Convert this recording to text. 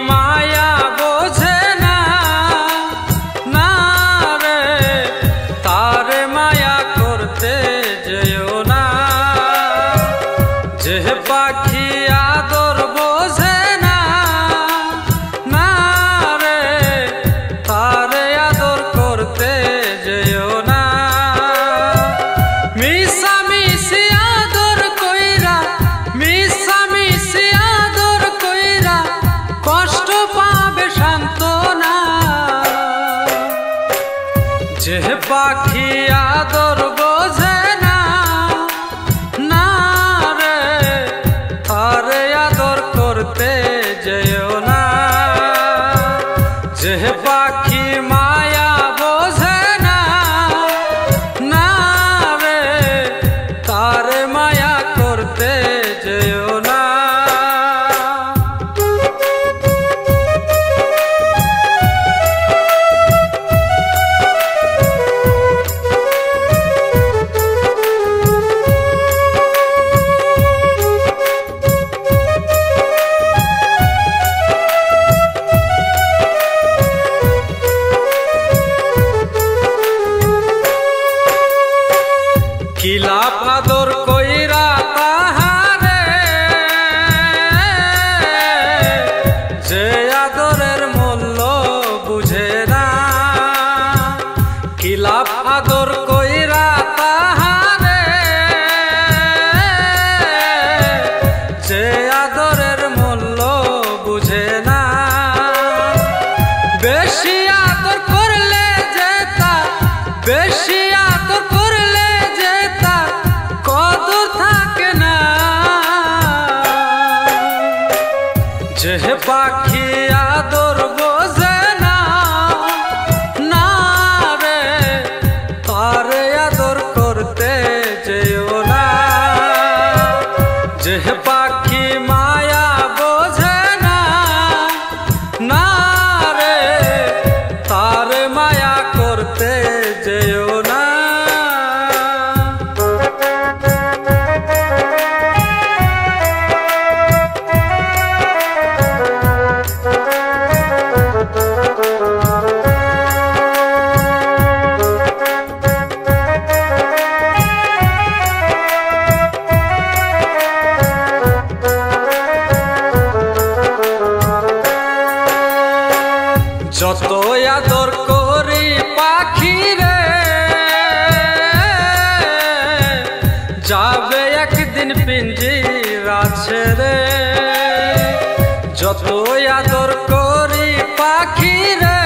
মায়া বোঝে না, না রে তারে মায়া করতে যেও না। যে পাখি আদর বোঝে না, না রে তারে আদর করতে যেও না। মিশামিশি আদর কইরা, মিশামিশি আদর কইরা কষ্ট পাবে সান্ত্বনা। যে পাখি আদর বোঝে না, না রে তারে আদর করতে যেও না। যে পাখি মায়া বোঝে না, না রে তারে মায়া করতে যেও না। খিলাফ আদর কইরা তাহারে, যে আদরের মূল্য বুঝে না। খিলাফ আদর কইরা তাহারে, যে আদরের মূল্য বুঝে না। বেশি আদর করলে যে তার, বেশি আদর করলে যে তার কদর থাকে না। যে পাখি আদর বোঝে না, না রে তারে আদর করতে যেও না। যে পাখি মায়া বোঝে না, না রে তারে মায়া করতে যেও না। যত আদর করি পাখি রে, যাবে একদিন পিঞ্জিরা ছেড়ে। যত আদর করি পাখি রে,